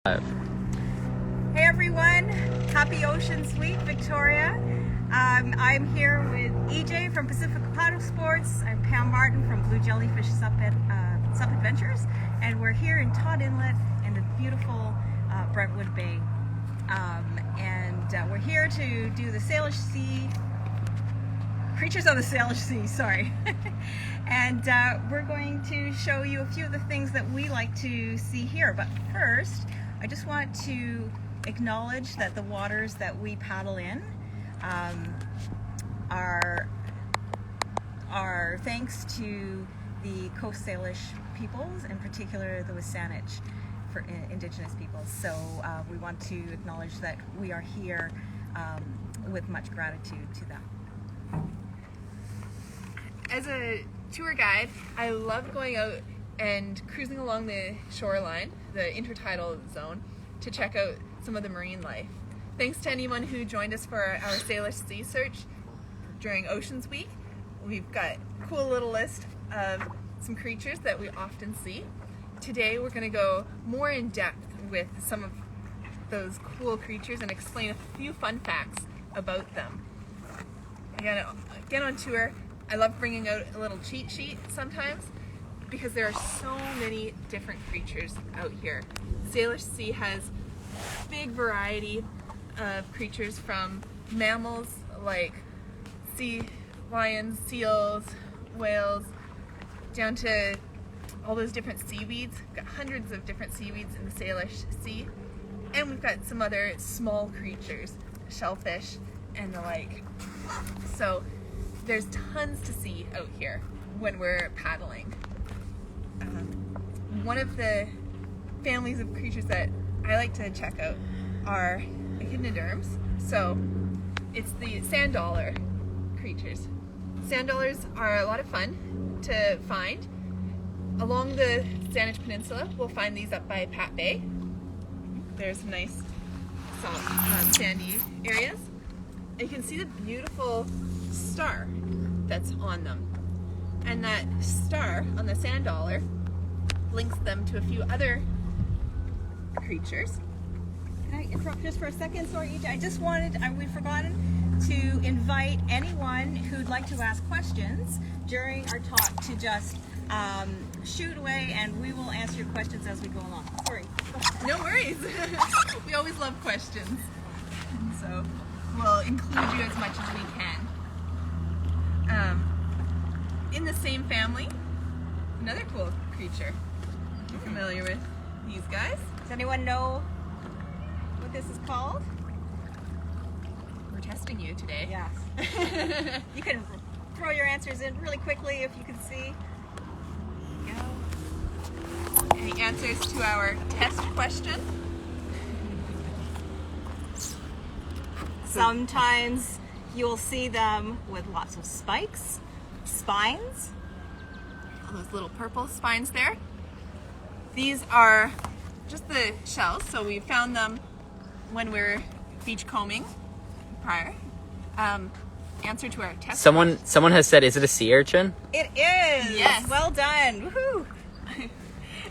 Hey everyone, happy Oceans Week, Victoria. I'm here with EJ from Pacific Paddle Sports. I'm Pam Martin from Blue Jellyfish Sup Adventures, and we're here in Todd Inlet in the beautiful Brentwood Bay. We're here to do the Salish Sea, Creatures of the Salish Sea, sorry. And we're going to show you a few of the things that we like to see here. But first, I just want to acknowledge that the waters that we paddle in are thanks to the Coast Salish peoples, in particular the Salish for Indigenous peoples. So we want to acknowledge that we are here with much gratitude to them. As a tour guide, I love going out and cruising along the shoreline, the intertidal zone, to check out some of the marine life. Thanks to anyone who joined us for our Salish Sea Search during Oceans Week. We've got a cool little list of some creatures that we often see. Today we're going to go more in depth with some of those cool creatures and explain a few fun facts about them. Again, on tour, I love bringing out a little cheat sheet sometimes because there are so many different creatures out here. Salish Sea has a big variety of creatures, from mammals like sea lions, seals, whales, down to all those different seaweeds. We've got hundreds of different seaweeds in the Salish Sea. And we've got some other small creatures, shellfish and the like. So there's tons to see out here when we're paddling. One of the families of creatures that I like to check out are echinoderms. So it's the sand dollar creatures. Sand dollars are a lot of fun to find. Along the Salish Peninsula, we'll find these up by Pat Bay. There's some nice sandy areas. You can see the beautiful star that's on them. And that star on the sand dollar links them to a few other creatures. Can I interrupt just for a second? Sorry, EJ. I just wanted, we've forgotten to invite anyone who'd like to ask questions during our talk to just shoot away, and we will answer your questions as we go along. Sorry. No worries. We always love questions. And so we'll include you as much as we can. In the same family, another cool creature. You're familiar with these guys? Does anyone know what this is called? We're testing you today. Yes. You can throw your answers in really quickly if you can see. Any answers to our test question? Sometimes you'll see them with lots of spikes, spines. All those little purple spines there. These are just the shells, so we found them when we were beach combing prior. Answer to our test. Someone has said, is it a sea urchin? It is! Yes. Well done! Woohoo!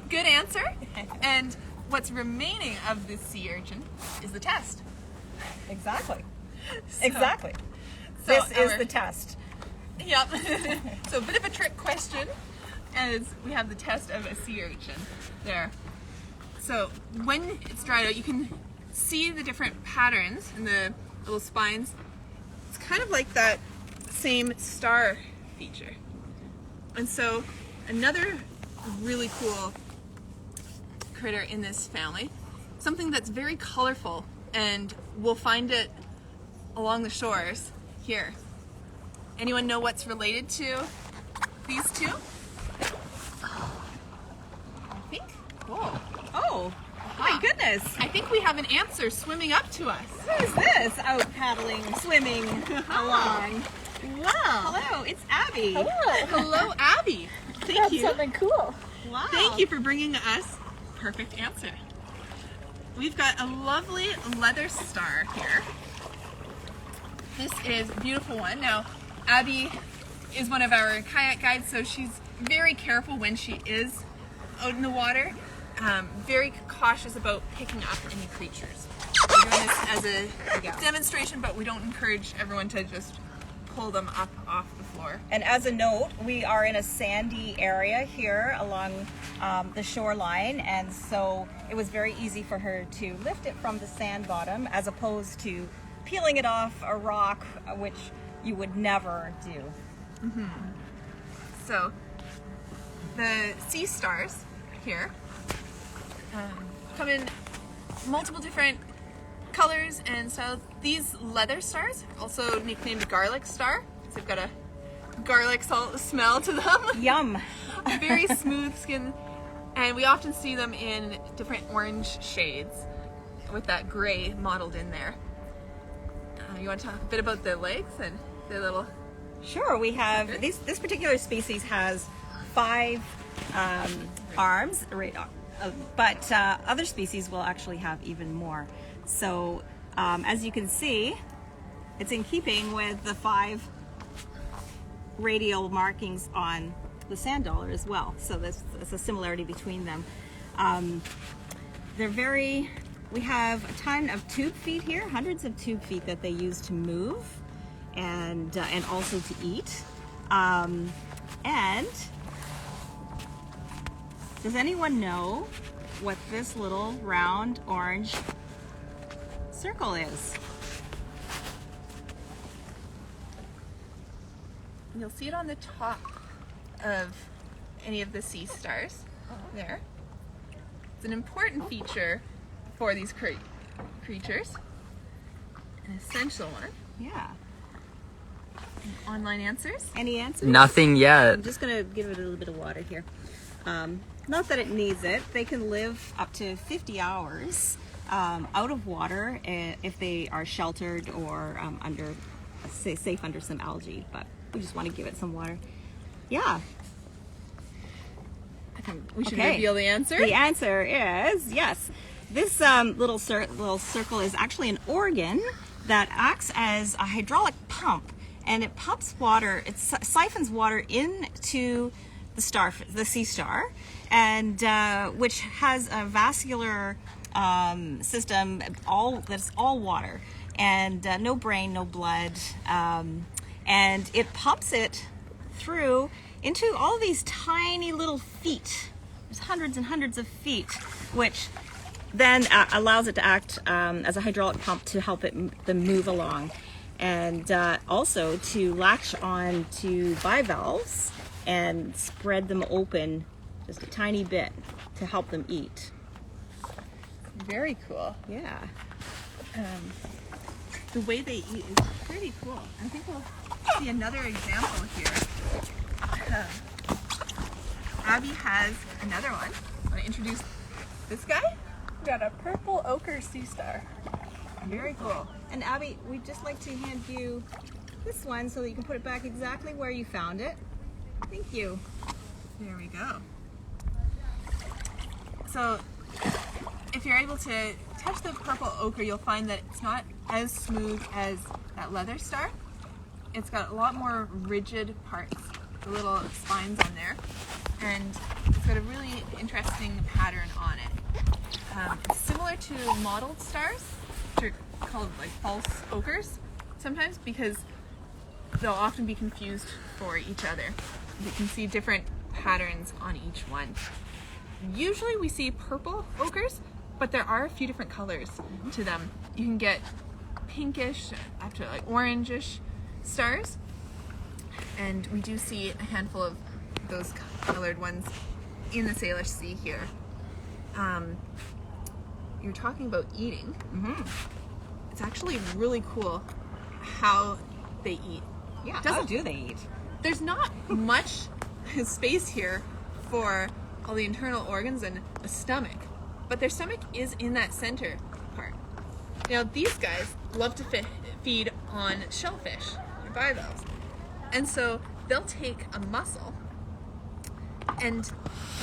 Good answer. And what's remaining of this sea urchin is the test. Exactly. So, Exactly. So This is the test. Yep. So a bit of a trick question, as we have the test of a sea urchin there. So when it's dried out, you can see the different patterns in the little spines. It's kind of like that same star feature. And so another really cool critter in this family, something that's very colorful, and we'll find it along the shores here. Anyone know what's related to these two? I think. Whoa. Oh, my goodness! I think we have an answer swimming up to us. Who is this out paddling, swimming along? Wow. Hello, it's Abby. Hello. Hello, Abby. Thank That's you. something cool. Wow. Thank you for bringing us perfect answer. We've got a lovely leather star here. This is a beautiful one. Now, Abby is one of our kayak guides, so she's very careful when she is out in the water. very cautious about picking up any creatures. We're doing this as a demonstration, but we don't encourage everyone to just pull them up off the floor. And as a note, we are in a sandy area here along the shoreline, and so it was very easy for her to lift it from the sand bottom as opposed to peeling it off a rock, which you would never do. Mm-hmm. So the sea stars here come in multiple different colors and styles. These leather stars, also nicknamed garlic star, because they've got a garlic salt smell to them. Yum. Very smooth skin, and we often see them in different orange shades with that gray modeled in there. You want to talk a bit about the legs and the little... Sure, we have, this particular species has 5 arms, but other species will actually have even more. So as you can see, it's in keeping with the 5 radial markings on the sand dollar as well. So there's a similarity between them. We have a ton of tube feet here, hundreds of tube feet that they use to move and also to eat. And does anyone know what this little round orange circle is? You'll see it on the top of any of the sea stars there. It's an important feature for these creatures. An essential one. Yeah. Any online answers? Any answers? Nothing yet. I'm just gonna give it a little bit of water here. Not that it needs it. They can live up to 50 hours out of water if they are sheltered or safe under some algae, but we just want to give it some water. Yeah. I think we should reveal the answer. The answer is yes. This little circle is actually an organ that acts as a hydraulic pump, and it pumps water, it siphons water into the sea star, and which has a vascular system that's all water, and no brain, no blood, and it pumps it through into all these tiny little feet. There's hundreds and hundreds of feet, which then allows it to act as a hydraulic pump to help them move along, and also to latch on to bivalves and spread them open just a tiny bit to help them eat. Very cool. Yeah. The way they eat is pretty cool. I think we'll see another example here. Abby has another one. Want to introduce this guy? We got a purple ochre sea star. Very cool. And Abby, we'd just like to hand you this one so that you can put it back exactly where you found it. Thank you. There we go. So if you're able to touch the purple ochre, you'll find that it's not as smooth as that leather star. It's got a lot more rigid parts, the little spines on there, and it's got a really interesting pattern on it. It's similar to mottled stars, which are called like false ochres sometimes, because they'll often be confused for each other. You can see different patterns on each one. Usually we see purple ochres, but there are a few different colors to them. You can get pinkish up to like orangish stars, and we do see a handful of those colored ones in the Salish Sea here. You're talking about eating. Mm-hmm. It's actually really cool how they eat. Yeah, how do they eat? There's not much space here for all the internal organs and the stomach, but their stomach is in that center part. Now these guys love to feed on shellfish or bivalves, and so they'll take a mussel and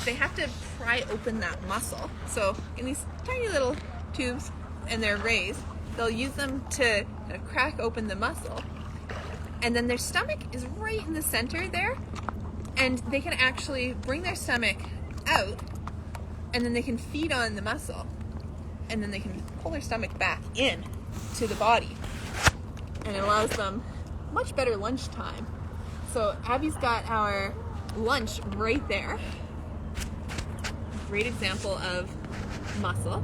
they have to pry open that mussel. So in these tiny little tubes, and they're raised, they'll use them to crack open the mussel, and then their stomach is right in the center there, and they can actually bring their stomach out and then they can feed on the mussel, and then they can pull their stomach back in to the body, and it allows them much better lunchtime. So Abby's got our lunch right there. Great example of mussel.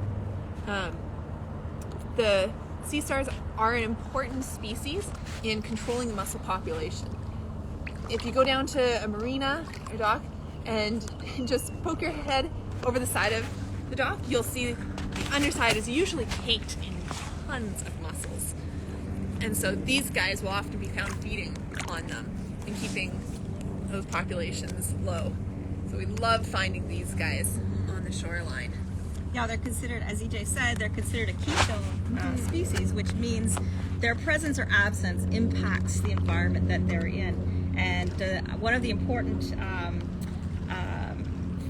The sea stars are an important species in controlling the mussel population. If you go down to a marina or dock and just poke your head over the side of the dock, you'll see the underside is usually caked in tons of mussels. And so these guys will often be found feeding on them and keeping those populations low. So we love finding these guys on the shoreline. Yeah, they're considered, as EJ said, they're considered a keystone species, which means their presence or absence impacts the environment that they're in. And one of the important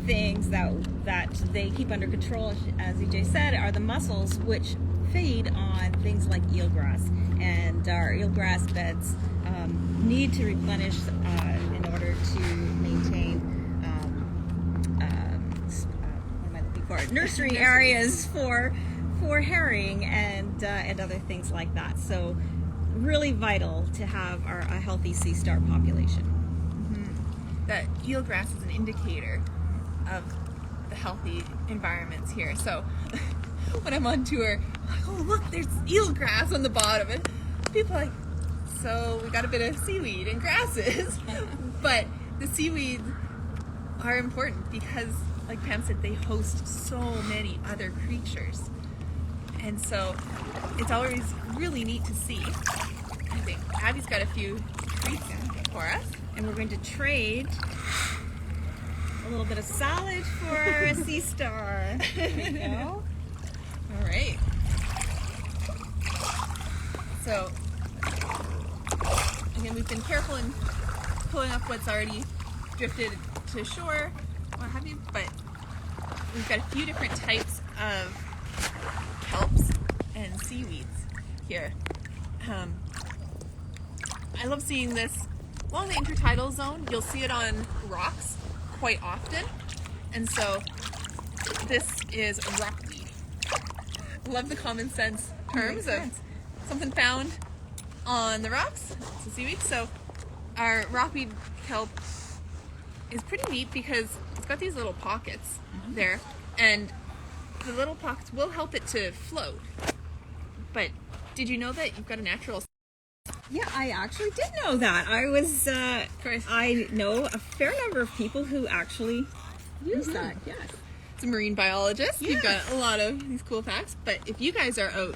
things that they keep under control, as EJ said, are the mussels, which feed on things like eelgrass. And our eelgrass beds need to replenish in order to maintain nursery areas for herring and other things like that. So really vital to have a healthy sea star population. That eelgrass is an indicator of the healthy environments here. So when I'm on tour, I'm like, oh look, there's eelgrass on the bottom, and people are like, so we got a bit of seaweed and grasses. But the seaweeds are important because, like Pam said, they host so many other creatures. And so it's always really neat to see. I think Abby's got a few treats for us. And we're going to trade a little bit of salad for a sea star. There we go. All right. So, again, we've been careful in pulling up what's already drifted to shore, what have you, but we've got a few different types of kelps and seaweeds here. I love seeing this along the intertidal zone. You'll see it on rocks quite often, and so this is rockweed. Love the common sense terms of something found on the rocks. It's a seaweed. So our rockweed kelp is pretty neat because it's got these little pockets there, and the little pockets will help it to float. But did you know that you've got a natural... Yeah, I actually did know that. I know a fair number of people who actually use that, yes. As a marine biologist, Yeah. you've got a lot of these cool facts. But if you guys are out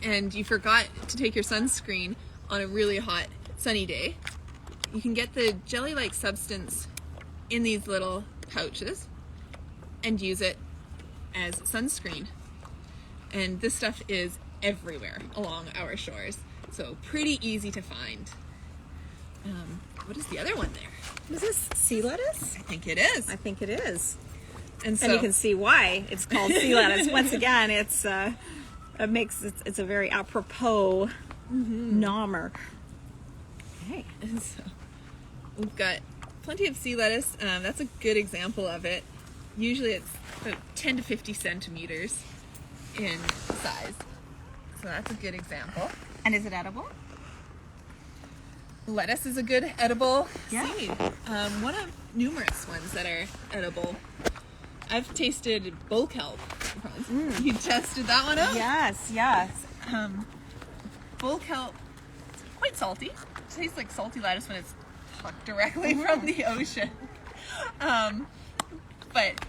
and you forgot to take your sunscreen on a really hot, sunny day, you can get the jelly-like substance in these little pouches and use it as sunscreen. And this stuff is everywhere along our shores, so pretty easy to find. What is the other one there? Is this sea lettuce? I think it is. I think it is. And so And you can see why it's called sea lettuce. Once again, it's a very apropos nomer. Okay. So we've got plenty of sea lettuce. That's a good example of it. Usually it's about 10 to 50 centimeters in size. So that's a good example. And is it edible? Lettuce is a good edible Yeah. seed. One of numerous ones that are edible. I've tasted bull kelp. You tested that one out? Yes. Bull kelp, it's quite salty. It tastes like salty lettuce when it's plucked directly from the ocean. But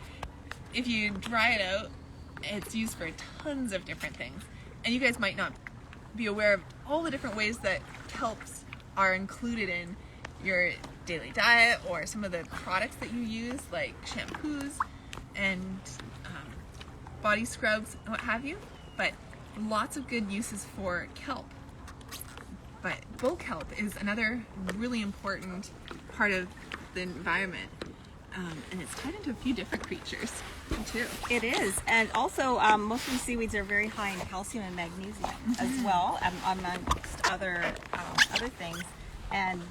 if you dry it out, it's used for tons of different things. And you guys might not be aware of all the different ways that kelps are included in your daily diet or some of the products that you use, like shampoos and body scrubs and what have you. But lots of good uses for kelp. But bull kelp is another really important part of the environment. And it's tied into a few different creatures too. It is, and also most of the seaweeds are very high in calcium and magnesium as well, amongst other things. And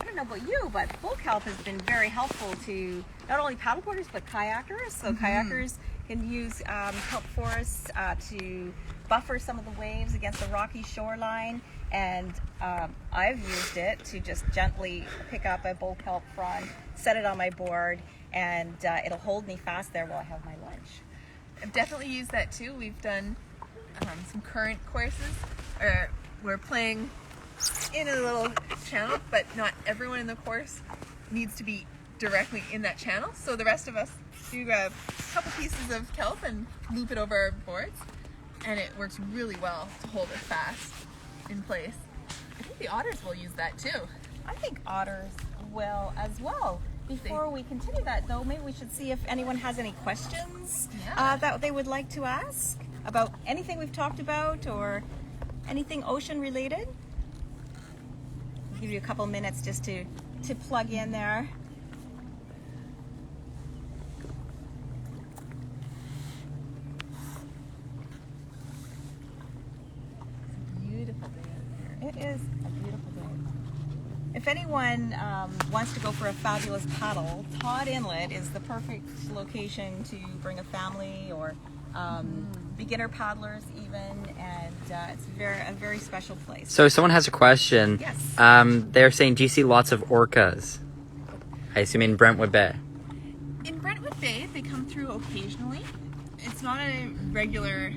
I don't know about you, but bull kelp has been very helpful to not only paddleboarders but kayakers. So kayakers can use kelp forests to buffer some of the waves against the rocky shoreline. And I've used it to just gently pick up a bull kelp frond, set it on my board, and it'll hold me fast there while I have my lunch. I've definitely used that too. We've done some current courses, or we're playing in a little channel, but not everyone in the course needs to be directly in that channel. So the rest of us do grab a couple pieces of kelp and loop it over our boards, and it works really well to hold it fast in place. I think the otters will use that too. I think otters will as well. Before we continue that though, maybe we should see if anyone has any questions that they would like to ask about anything we've talked about or anything ocean related. I'll give you a couple minutes just to plug in there. Beautiful day out here. It is a beautiful day. If anyone wants to go for a fabulous paddle, Todd Inlet is the perfect location to bring a family or beginner paddlers even, and it's a very special place. So someone has a question. Yes. They're saying, do you see lots of orcas? I assume in Brentwood Bay. In Brentwood Bay, they come through occasionally. It's not a regular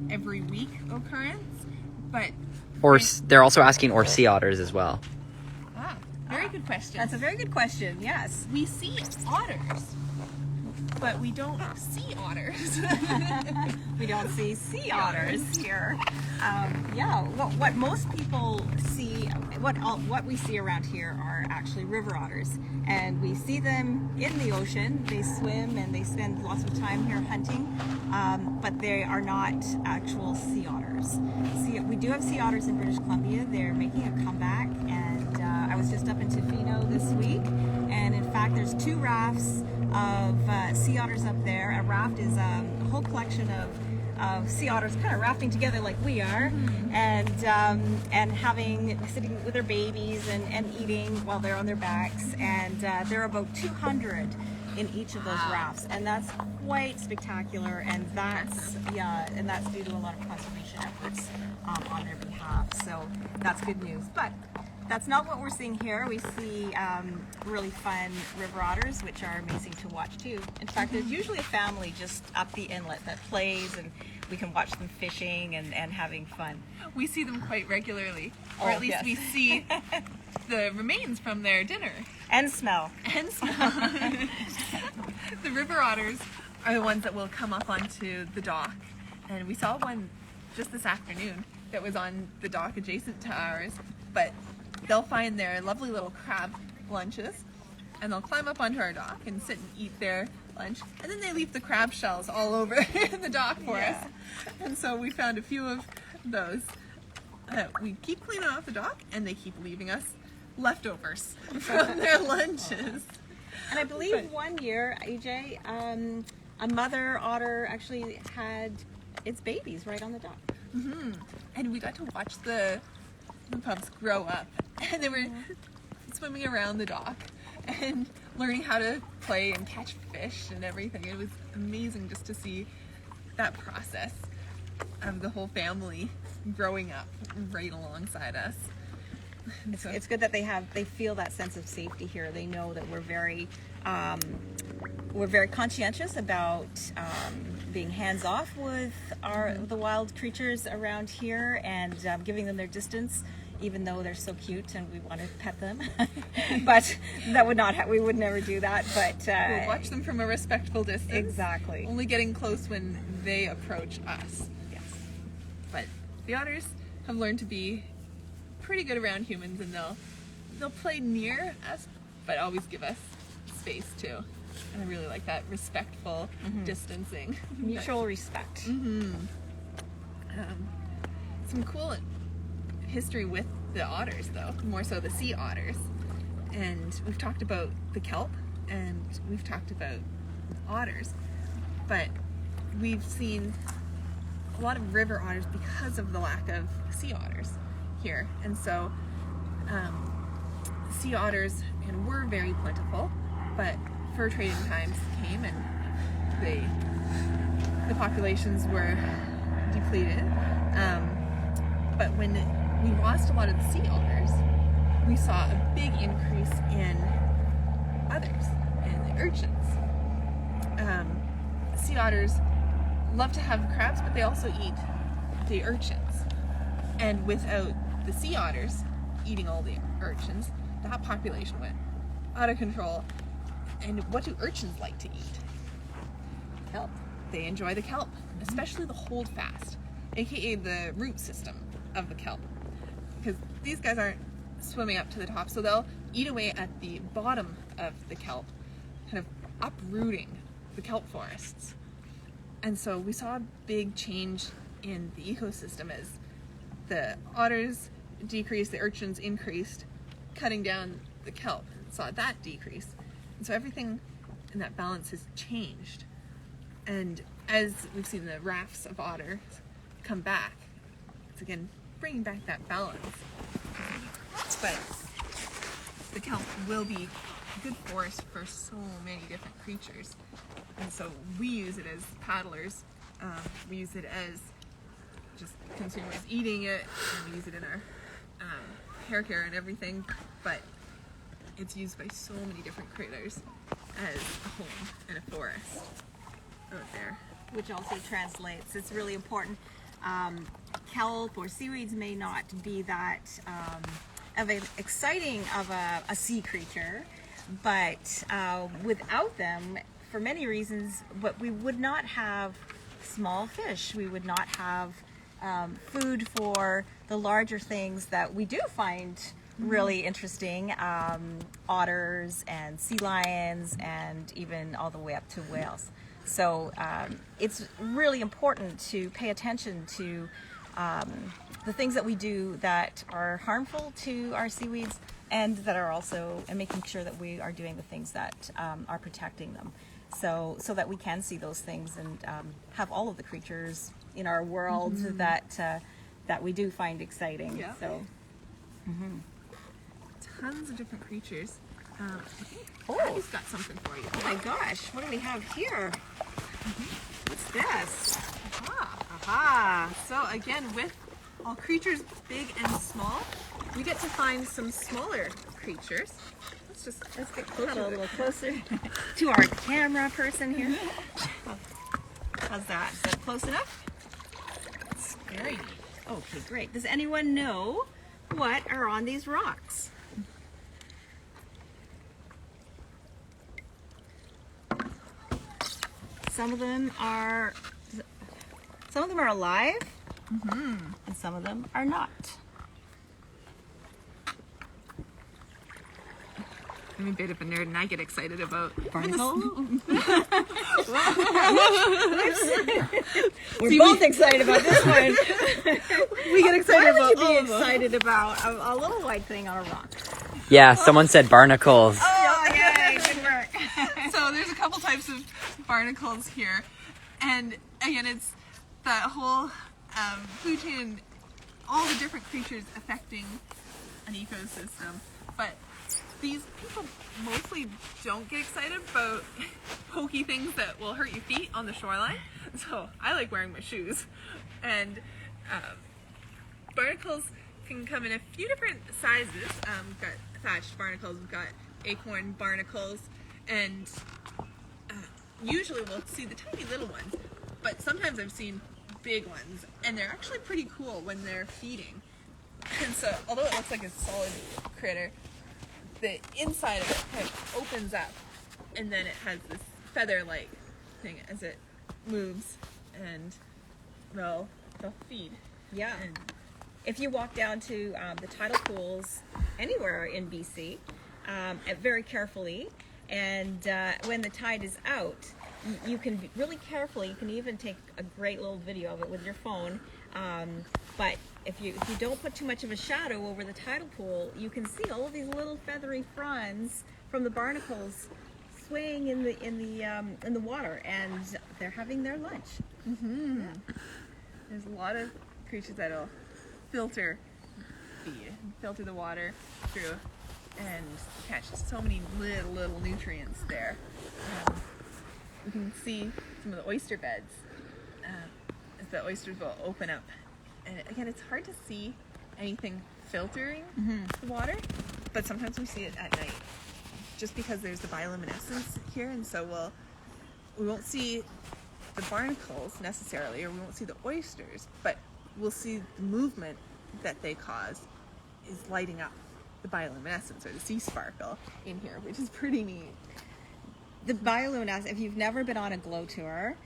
every week occurrence, but... Or they're also asking, or sea otters as well. Very good question. That's a very good question, yes. We see otters, but we don't see otters. We don't see sea otters here. What most people see, what we see around here are actually river otters, and we see them in the ocean. They swim and they spend lots of time here hunting, but they are not actual sea otters. We do have sea otters in British Columbia. They're making a comeback, and I was just up in Tofino this week, and in fact there's 2 rafts of sea otters up there. A raft is a whole collection of sea otters kind of rafting together like we are, and sitting with their babies and eating while they're on their backs, and there are about 200 in each of those rafts, and that's quite spectacular, and that's due to a lot of conservation efforts on their behalf. So that's good news. But that's not what we're seeing here. We see really fun river otters, which are amazing to watch too. In fact, there's usually a family just up the inlet that plays, and we can watch them fishing and having fun. We see them quite regularly, or at least we see the remains from their dinner. And smell. And smell. The river otters are the ones that will come up onto the dock, and we saw one just this afternoon that was on the dock adjacent to ours, but they'll find their lovely little crab lunches, and they'll climb up onto our dock and sit and eat their lunch, and then they leave the crab shells all over the dock for us. And so we found a few of those. We keep cleaning off the dock, and they keep leaving us leftovers from their lunches. And I believe one year, AJ, a mother otter actually had its babies right on the dock. And we got to watch the pups grow up, and they were swimming around the dock and learning how to play and catch fish and everything. It was amazing just to see that process of the whole family growing up right alongside us. It's good that they feel that sense of safety here. They know that we're very conscientious about being hands off with the wild creatures around here, and giving them their distance, even though they're so cute and we want to pet them. But we would never do that. But we'll watch them from a respectful distance. Exactly. Only getting close when they approach us. Yes. But the otters have learned to be pretty good around humans, and they'll play near us, but always give us space too. And I really like that respectful distancing. Mutual respect. Some cool history with the otters, though, more so the sea otters. And we've talked about the kelp, and we've talked about otters, but we've seen a lot of river otters because of the lack of sea otters here. And so sea otters and were very plentiful, but fur trading times came and the populations were depleted. But when we lost a lot of the sea otters, we saw a big increase in others, in the urchins. Sea otters love to have crabs, but they also eat the urchins. And without the sea otters eating all the urchins, that population went out of control. And what do urchins like to eat? Kelp. They enjoy the kelp, especially the holdfast, aka the root system of the kelp. Because these guys aren't swimming up to the top, so they'll eat away at the bottom of the kelp, kind of uprooting the kelp forests. And so we saw a big change in the ecosystem as the otters decreased, the urchins increased, cutting down the kelp, and saw that decrease. And so everything in that balance has changed. And as we've seen the rafts of otters come back, it's again bringing back that balance. But the kelp will be good forest for so many different creatures. And so we use it as paddlers. We use it as just consumers eating it, and we use it in our hair care and everything. But it's used by so many different critters as a home and a forest out there. Which also translates, it's really important. Kelp or seaweeds may not be that exciting of a sea creature, but without them, for many reasons, but we would not have small fish. We would not have food for the larger things that we do find really interesting, otters and sea lions, and even all the way up to whales. So it's really important to pay attention to the things that we do that are harmful to our seaweeds, and that are also, and making sure that we are doing the things that are protecting them, so that we can see those things and have all of the creatures in our world that we do find exciting. Yeah. So Tons of different creatures. I think Oh. Abby's got something for you. oh my gosh, what do we have here? What's this? Aha! So again, with all creatures big and small, we get to find some smaller creatures. Let's get closer. A little closer to our camera person here. How's that? Is that close enough? It's very neat. Okay, great. Does anyone know what are on these rocks? Some of them are alive, and some of them are not. I'm a bit of a nerd, and I get excited about Barnacles? We're both excited about this one. We get excited Why would about you all be of them. excited about a little white thing on a rock? Yeah, someone said barnacles. Oh, yay, good work. So there's a couple types of barnacles here, and again, it's that whole food chain and all the different creatures affecting an ecosystem. But these people mostly don't get excited about pokey things that will hurt your feet on the shoreline. So I like wearing my shoes. And barnacles can come in a few different sizes. We've got thatched barnacles, we've got acorn barnacles, and usually we'll see the tiny little ones, but sometimes I've seen big ones, and they're actually pretty cool when they're feeding. And so, although it looks like a solid critter, the inside of it kind of opens up, and then it has this feather-like thing as it moves, and they'll feed. Yeah. And If you walk down to the tidal pools anywhere in BC, very carefully, and when the tide is out, you can be really carefully. You can even take a great little video of it with your phone. But if you don't put too much of a shadow over the tidal pool, you can see all of these little feathery fronds from the barnacles swaying in the water, and they're having their lunch. there's a lot of creatures that'll filter the water through and catch so many little nutrients there. You can see some of the oyster beds as the oysters will open up. And again, it's hard to see anything filtering the water, but sometimes we see it at night just because there's the bioluminescence here, and so we won't see the barnacles necessarily, or we won't see the oysters, but we'll see the movement that they cause is lighting up the bioluminescence or the sea sparkle in here, which is pretty neat. The bioluminescence, if you've never been on a glow tour,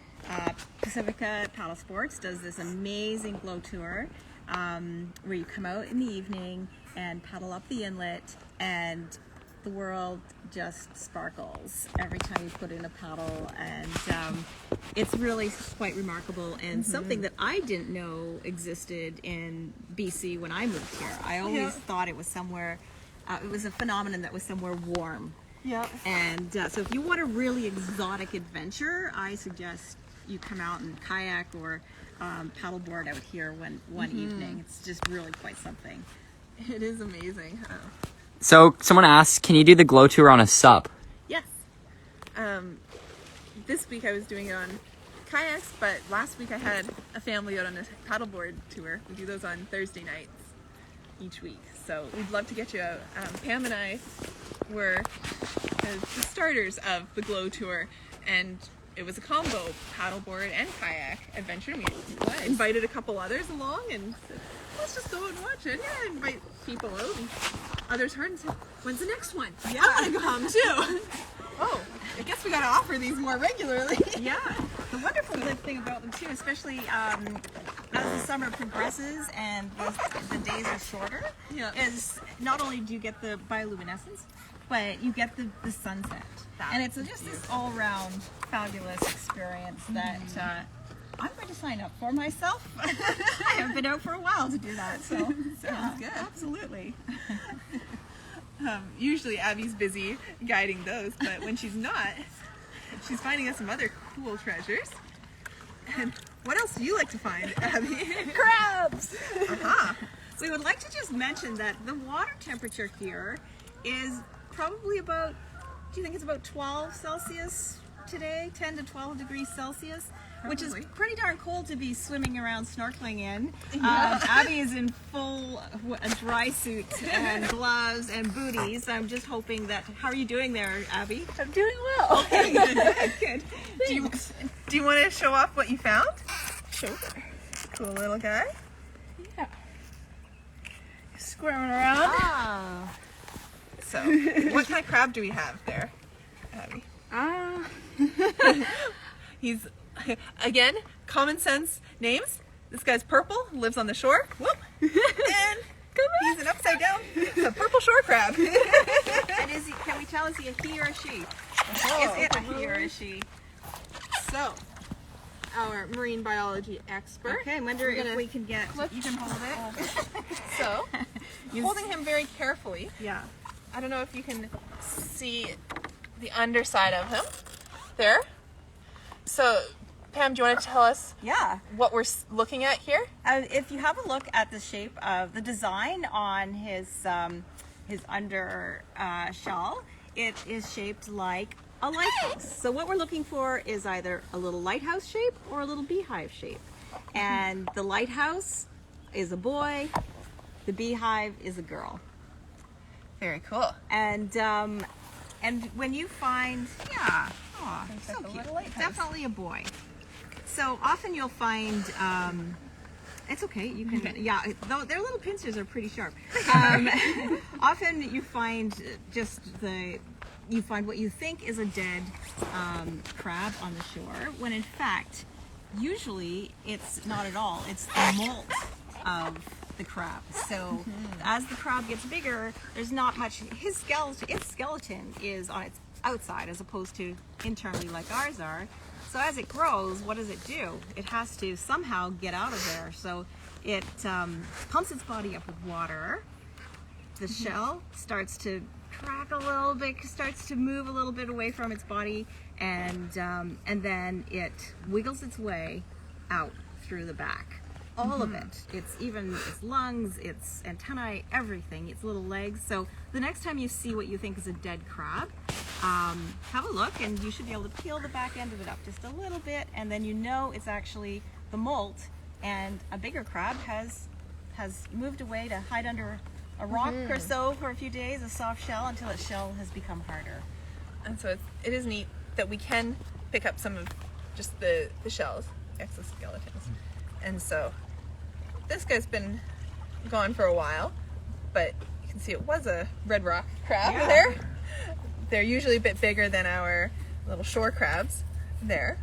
Pacifica Paddle Sports does this amazing glow tour where you come out in the evening and paddle up the inlet, and the world just sparkles every time you put in a paddle, and it's really quite remarkable, and something that I didn't know existed in BC when I moved here. I always thought it was somewhere, it was a phenomenon that was somewhere warm. Yeah. And so if you want a really exotic adventure, I suggest you come out and kayak or paddleboard out here one evening. It's just really quite something. It is amazing. So someone asked, can you do the glow tour on a sup? Yes. This week I was doing it on kayaks, but last week I had a family out on a paddleboard tour. We do those on Thursday nights each week. So we'd love to get you out. Pam and I were the starters of the glow tour, and it was a combo paddleboard and kayak adventure. We invited a couple others along and said, let's just go and watch it. Yeah, invite people out. And others heard and said, when's the next one? Yeah. I want to come too. Oh, I guess we got to offer these more regularly. Yeah. The wonderful thing about them too, especially as the summer progresses and the days are shorter, is not only do you get the bioluminescence, but you get the sunset. And it's just this all-round fabulous experience that I'm going to sign up for myself. I haven't been out for a while to do that, so Sounds good. Absolutely. Usually Abby's busy guiding those, but when she's not, she's finding us some other cool treasures. And what else do you like to find, Abby? Crabs! Uh-huh. We would like to just mention that the water temperature here is probably about, do you think it's about 12 Celsius today? 10 to 12 degrees Celsius? Which is Probably. pretty darn cold to be swimming around snorkeling in. Abby is in full a dry suit and gloves and booties. I'm just hoping that, how are you doing there, Abby? I'm doing well. Okay, good. Do you want to show off what you found? Sure. Cool little guy. Yeah. Squirming around. Ah. So, what kind of crab do we have there, Abby? He's, again, common sense names. This guy's purple, lives on the shore. Whoop. And he's an upside down. It's a purple shore crab. And is he, can we tell, is he a he or a she? Oh, Is it a he or a she? So, our marine biology expert. Okay, I wonder if we can get, you can hold it. So, holding him very carefully. Yeah. I don't know if you can see the underside of him. There. So, Pam, do you want to tell us Yeah. what we're looking at here? If you have a look at the shape of the design on his under shell, it is shaped like a lighthouse. So what we're looking for is either a little lighthouse shape or a little beehive shape. And the lighthouse is a boy, the beehive is a girl. Very cool. And when you find, yeah, oh, so like a cute. little lighthouse. Definitely a boy. So often you'll find, it's okay, you can, yeah, though their little pincers are pretty sharp. Often you find you find what you think is a dead crab on the shore, when in fact, usually it's not at all. It's the molt of the crab. So as the crab gets bigger, there's not much, its skeleton is on its outside as opposed to internally like ours are. So as it grows, what does it do? It has to somehow get out of there. So it pumps its body up with water. The shell starts to crack a little bit, starts to move a little bit away from its body, and then it wiggles its way out through the back. all of it. It's even its lungs, its antennae, everything, its little legs. So the next time you see what you think is a dead crab, have a look, and you should be able to peel the back end of it up just a little bit, and then you know it's actually the molt, and a bigger crab has moved away to hide under a rock or so for a few days, a soft shell, until its shell has become harder. And so it is neat that we can pick up some of just the shells, exoskeletons. And so this guy's been gone for a while, but you can see it was a red rock crab there. They're usually a bit bigger than our little shore crabs there.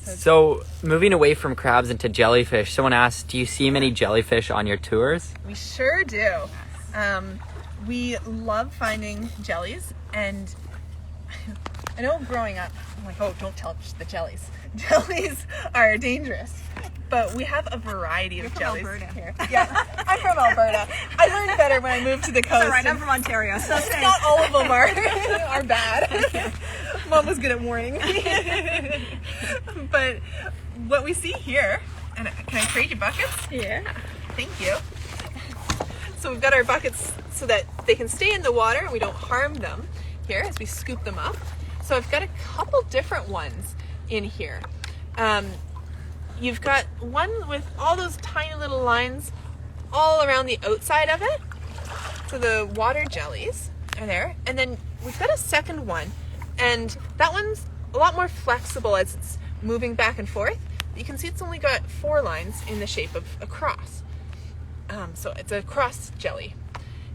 So moving away from crabs into jellyfish, someone asked, do you see many jellyfish on your tours? We sure do. We love finding jellies, and I know growing up, I'm like, oh, don't touch the jellies. Jellies are dangerous. But we have a variety of jellies here. Yeah, I'm from Alberta. I learned better when I moved to the coast. All right, I'm from Ontario, so not all of them are bad. Mom was good at warning me. But what we see here, and can I trade you buckets? Yeah. Thank you. So we've got our buckets so that they can stay in the water and we don't harm them here as we scoop them up. So I've got a couple different ones in here. You've got one with all those tiny little lines all around the outside of it. So the water jellies are there. And then we've got a second one, and that one's a lot more flexible as it's moving back and forth. You can see it's only got 4 lines in the shape of a cross. So it's a cross jelly.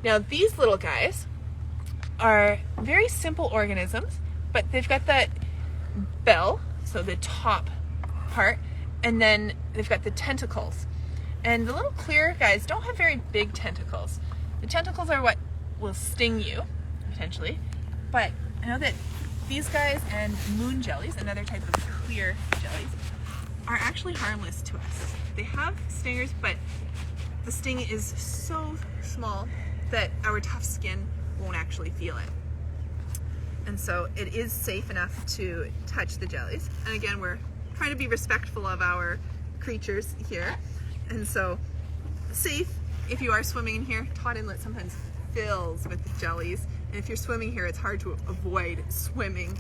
Now these little guys are very simple organisms, but they've got that bell, so the top part, and then they've got the tentacles. And the little clear guys don't have very big tentacles. The tentacles are what will sting you, potentially. But I know that these guys and moon jellies, another type of clear jellies, are actually harmless to us. They have stingers, but the sting is so small that our tough skin won't actually feel it. And so it is safe enough to touch the jellies. And again, we're trying to be respectful of our creatures here. And so safe if you are swimming in here. Todd Inlet sometimes fills with jellies. And if you're swimming here, it's hard to avoid swimming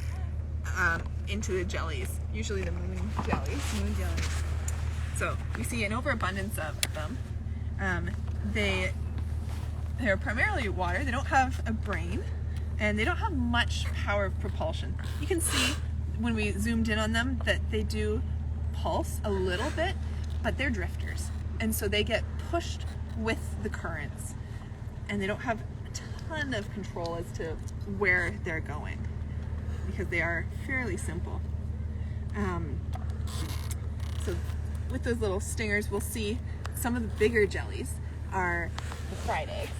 into the jellies, usually the moon jellies. So we see an overabundance of them. They're primarily water. They don't have a brain, and they don't have much power of propulsion. You can see when we zoomed in on them that they do pulse a little bit, but they're drifters, and so they get pushed with the currents, and they don't have a ton of control as to where they're going because they are fairly simple. So with those little stingers, we'll see some of the bigger jellies are the fried eggs.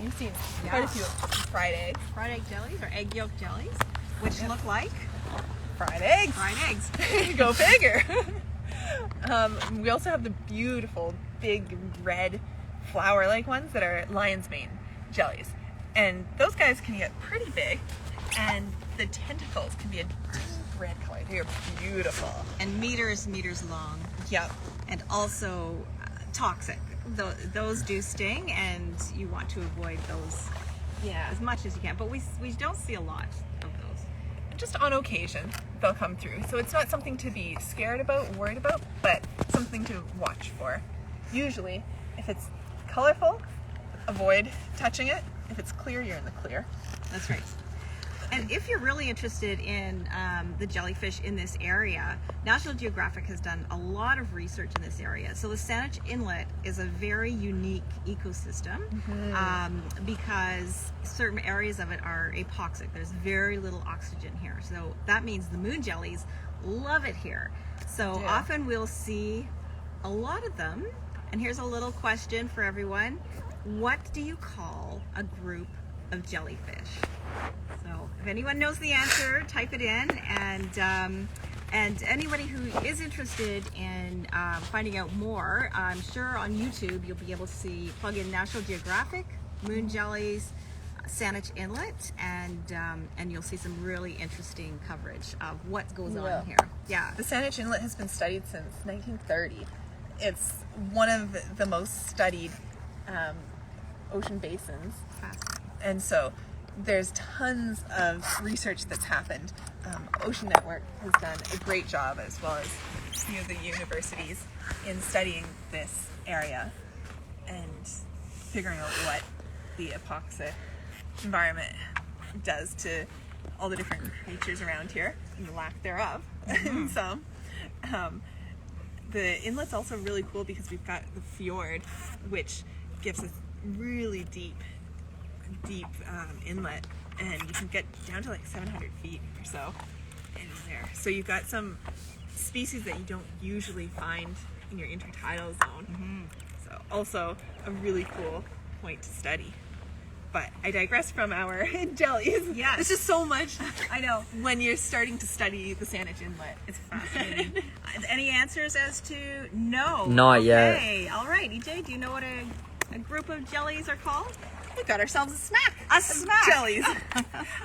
You've seen quite a few fried eggs. Fried egg jellies or egg yolk jellies, which look like fried eggs. fried eggs. Go figure. We also have the beautiful big red flower-like ones that are lion's mane jellies. And those guys can get pretty big, and the tentacles can be a deep red color. They are beautiful. And meters long. Yep. And also toxic. Those do sting, and you want to avoid those as much as you can. But we don't see a lot of those. Just on occasion, they'll come through. So it's not something to be scared about, worried about, but something to watch for. Usually, if it's colorful, avoid touching it. If it's clear, you're in the clear. That's right. And if you're really interested in the jellyfish in this area, National Geographic has done a lot of research in this area. So the Salish Inlet is a very unique ecosystem because certain areas of it are apoxic. There's very little oxygen here. So that means the moon jellies love it here. So often we'll see a lot of them. And here's a little question for everyone. What do you call a group of jellyfish? So if anyone knows the answer, type it in, and anybody who is interested in finding out more, I'm sure on YouTube you'll be able to plug in National Geographic, moon jellies, Salish Inlet, and you'll see some really interesting coverage of what goes on here. Yeah. The Salish Inlet has been studied since 1930, it's one of the most studied ocean basins. And so there's tons of research that's happened. Ocean Network has done a great job, as well as a few of the universities, in studying this area and figuring out what the epoxic environment does to all the different creatures around here, and the lack thereof. And some. The inlet's also really cool because we've got the fjord, which gives us really deep inlet, and you can get down to like 700 feet or so in there. So you've got some species that you don't usually find in your intertidal zone. So also a really cool point to study. But I digress from our jellies. Yes. There's just so much. I know. When you're starting to study the Sandwich Inlet, it's fascinating. Any answers as to no? Not yet. Okay, all right. EJ, do you know what a group of jellies are called? We got ourselves a smack. A smack. Jellies.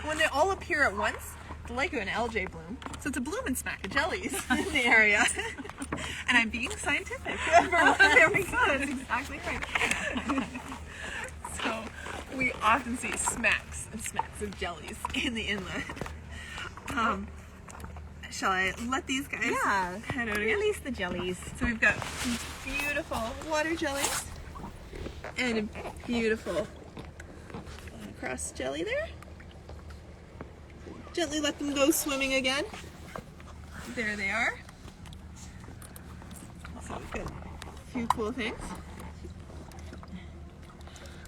When they all appear at once, it's like an LJ bloom. So it's a bloom and smack of jellies in the area. And I'm being scientific. There we go. That's exactly right. So we often see smacks and smacks of jellies in the inlet. Shall I let these guys head out again? Release the jellies. So we've got some beautiful water jellies and a beautiful cross jelly there. Gently let them go swimming again. There they are. So we've got a few cool things.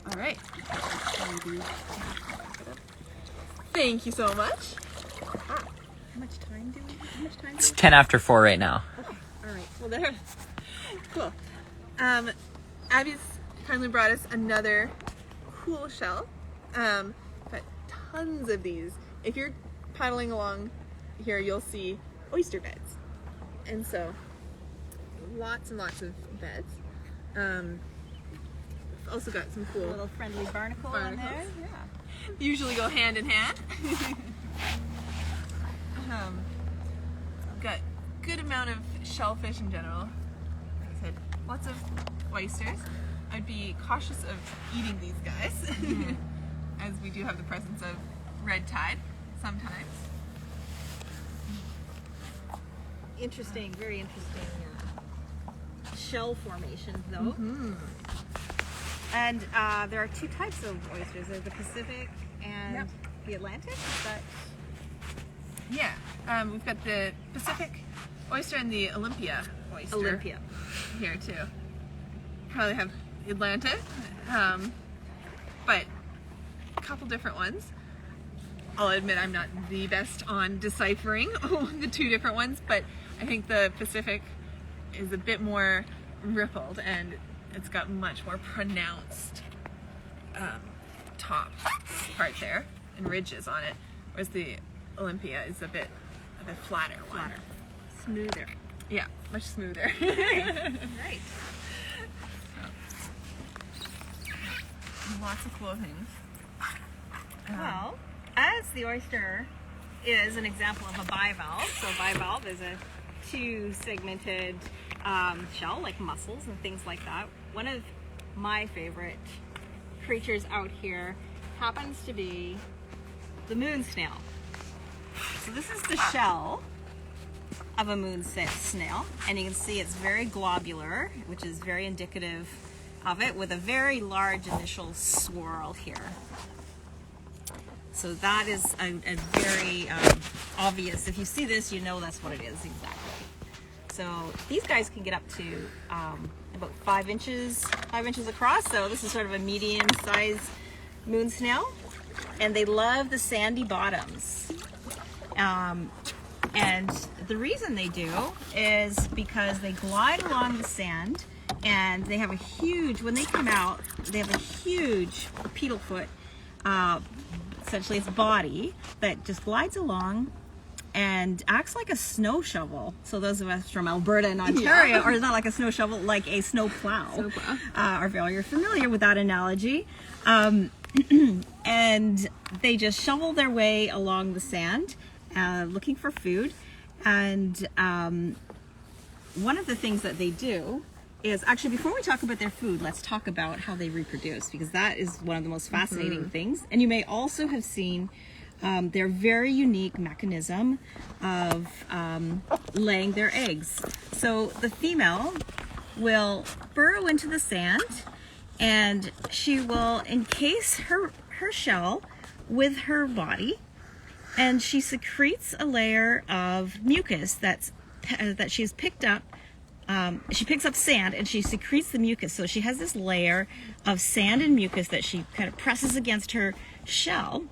All right. Thank you so much. How much time do we It's 10 after 4 right now. Okay. All right. Well, there. Cool. Abby's kindly brought us another cool shell. But tons of these. If you're paddling along here, you'll see oyster beds. And so, lots and lots of beds. We've also got some cool. A little friendly barnacle in there. Barnacles. Yeah. Usually go hand in hand. Got good amount of shellfish in general. Like I said, lots of oysters. I'd be cautious of eating these guys, as we do have the presence of red tide sometimes. Interesting. Very interesting shell formations, though. And there are two types of oysters. There's the Pacific and the Atlantic. Is that Yeah, we've got the Pacific oyster and the Olympia oyster. Olympia? Here too. Probably have Atlantic, but a couple different ones. I'll admit I'm not the best on deciphering the two different ones, but I think the Pacific is a bit more rippled and it's got much more pronounced top part there and ridges on it, whereas the Olympia is a bit flatter one. smoother? Yeah, much smoother. Right. Lots of cool things. Well, as the oyster is an example of a bivalve, so bivalve is a two-segmented shell, like mussels and things like that. One of my favorite creatures out here happens to be the moon snail. So this is the shell of a moon snail, and you can see it's very globular, which is very indicative of it, with a very large initial swirl here. So that is a very obvious. If you see this, you know that's what it is exactly. So these guys can get up to about 5 inches across. So this is sort of a medium-sized moon snail, and they love the sandy bottoms. And the reason they do is because they glide along the sand, and they have a huge, when they come out, they have a huge pedal foot, essentially its body, that just glides along and acts like a snow shovel. So those of us from Alberta and Ontario, or not like a snow shovel, like a snow plow, are very familiar with that analogy. And they just shovel their way along the sand, looking for food. And one of the things that they do is actually, before we talk about their food, let's talk about how they reproduce, because that is one of the most fascinating things. And you may also have seen their very unique mechanism of laying their eggs. So the female will burrow into the sand, and she will encase her shell with her body, and she secretes a layer of mucus that she's picked up. She picks up sand and she secretes the mucus. So she has this layer of sand and mucus that she kind of presses against her shell,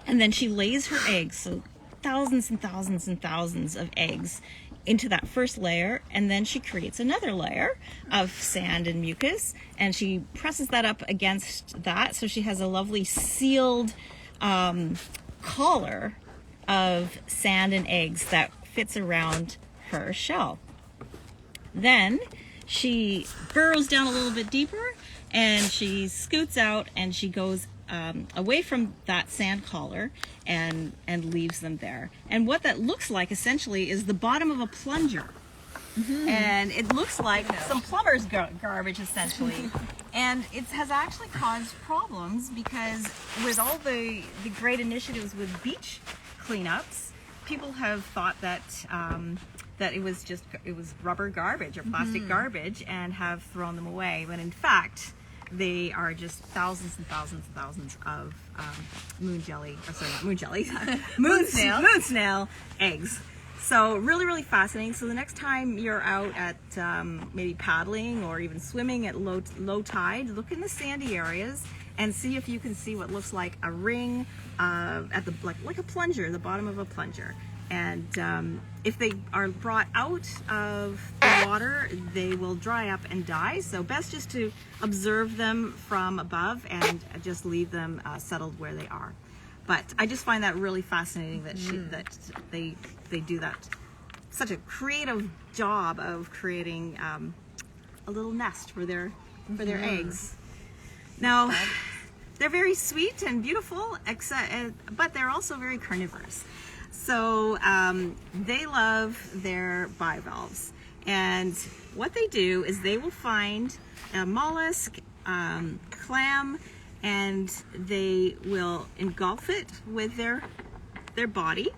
and then she lays her eggs. So thousands and thousands and thousands of eggs into that first layer, and then she creates another layer of sand and mucus, and she presses that up against that, so she has a lovely sealed collar of sand and eggs that fits around her shell. Then she burrows down a little bit deeper, and she scoots out, and she goes away from that sand collar and leaves them there. And what that looks like essentially is the bottom of a plunger. And it looks like some plumber's garbage essentially. And it has actually caused problems, because with all the great initiatives with beach cleanups, people have thought that that it was rubber garbage or plastic garbage, and have thrown them away. When in fact, they are just thousands and thousands and thousands of moon snail eggs. So really, really fascinating. So the next time you're out at maybe paddling or even swimming at low tide, look in the sandy areas and see if you can see what looks like a ring at the like a plunger, the bottom of a plunger. And if they are brought out of the water, they will dry up and die. So best just to observe them from above and just leave them settled where they are. But I just find that really fascinating that they do that. Such a creative job of creating a little nest for their eggs. Now, they're very sweet and beautiful, but they're also very carnivorous. So they love their bivalves, and what they do is they will find a mollusk, clam, and they will engulf it with their body,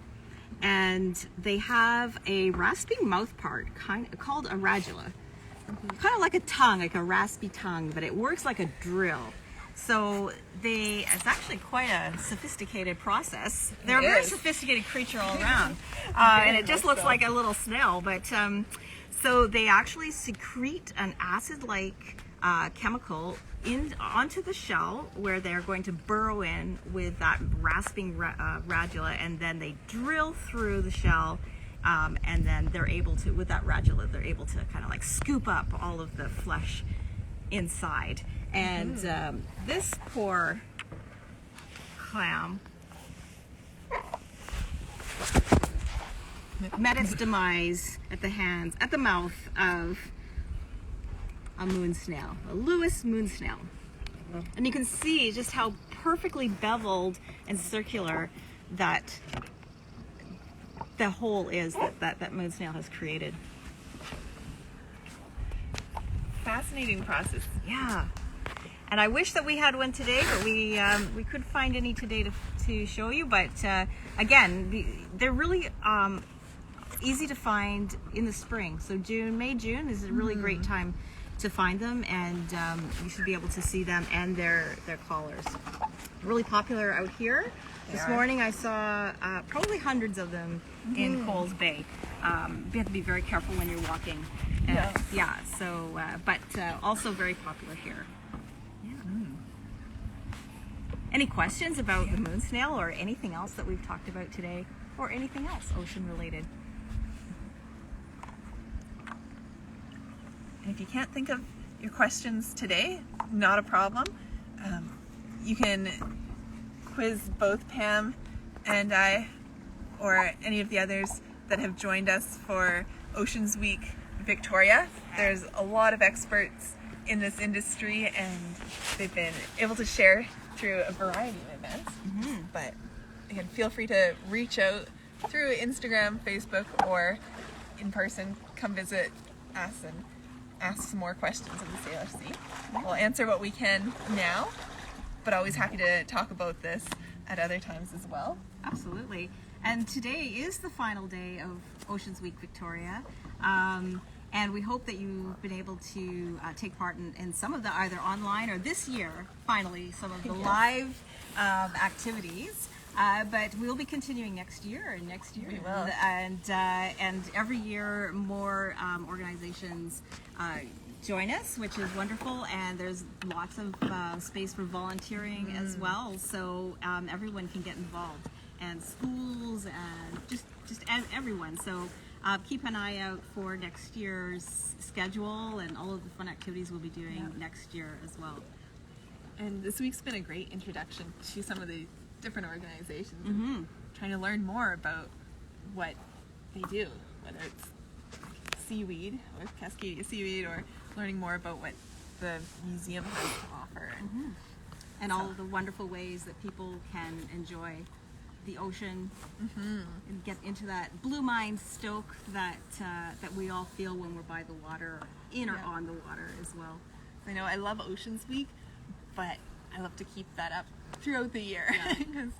and they have a rasping mouth part called a radula, kind of like a tongue, like a raspy tongue, but it works like a drill. So it's actually quite a sophisticated process. They're a very sophisticated creature all around. And it just looks like a little snail, but so they actually secrete an acid-like chemical onto the shell, where they're going to burrow in with that rasping radula, and then they drill through the shell, and then they're able to, with that radula, they're able to kind of like scoop up all of the flesh inside. And this poor clam met its demise at the mouth of a moon snail, a Lewis moon snail. And you can see just how perfectly beveled and circular that the hole is that moon snail has created. Fascinating process. Yeah. And I wish that we had one today, but we couldn't find any today to show you. But again, they're really easy to find in the spring. So May, June is a really great time to find them, and you should be able to see them and their collars. Really popular out here. This morning I saw probably hundreds of them in Coles Bay. You have to be very careful when you're walking. But also very popular here. Any questions about the moon snail or anything else that we've talked about today, or anything else ocean related? And if you can't think of your questions today, not a problem. You can quiz both Pam and I, or any of the others that have joined us for Oceans Week Victoria. There's a lot of experts in this industry, and they've been able to share through a variety of events. But again, feel free to reach out through Instagram, Facebook, or in person. Come visit us and ask some more questions of the Salish Sea. We'll answer what we can now, but always happy to talk about this at other times as well. Absolutely. And today is the final day of Oceans Week Victoria. And we hope that you've been able to take part in some of the either online or this year, finally, some of the live activities. But we'll be continuing next year and next year. We will. And every year more organizations join us, which is wonderful. And there's lots of space for volunteering as well. So everyone can get involved. And schools and just everyone. So keep an eye out for next year's schedule and all of the fun activities we'll be doing next year as well. And this week's been a great introduction to some of the different organizations, and trying to learn more about what they do, whether it's seaweed or Cascadia seaweed, or learning more about what the museum has to offer. And all of the wonderful ways that people can enjoy the ocean and get into that blue mind stoke that we all feel when we're by the water, in or on the water as well. I know I love Oceans Week, but I love to keep that up throughout the year because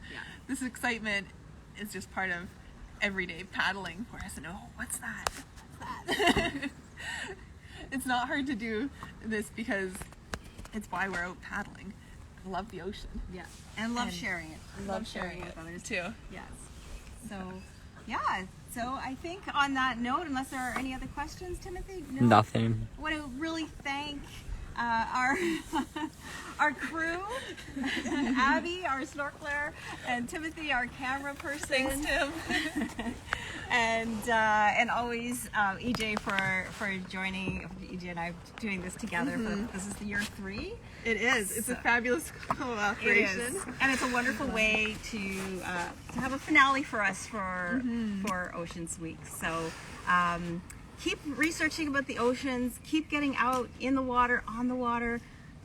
this excitement is just part of everyday paddling for us to know, what's that? What's that? It's not hard to do this because it's why we're out paddling. I love the ocean. Yeah, and love sharing it. Love sharing it with others too. Yes. So, yeah. So I think on that note, unless there are any other questions, Timothy? No? Nothing. I want to really thank our crew, Abby, our snorkeler, and Timothy, our camera person. Thanks, Tim. And always EJ for joining. EJ and I doing this together. This is the year 3. It is. It's a fabulous cooperation. It is. And it's a wonderful way to have a finale for us for Oceans Week. So keep researching about the oceans, keep getting out in the water, on the water,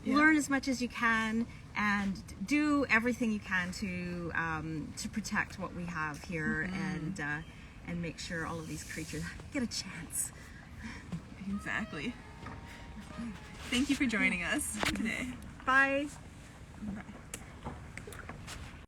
learn as much as you can, and do everything you can to protect what we have here and make sure all of these creatures get a chance. Exactly. Thank you for joining us today. Bye. Bye.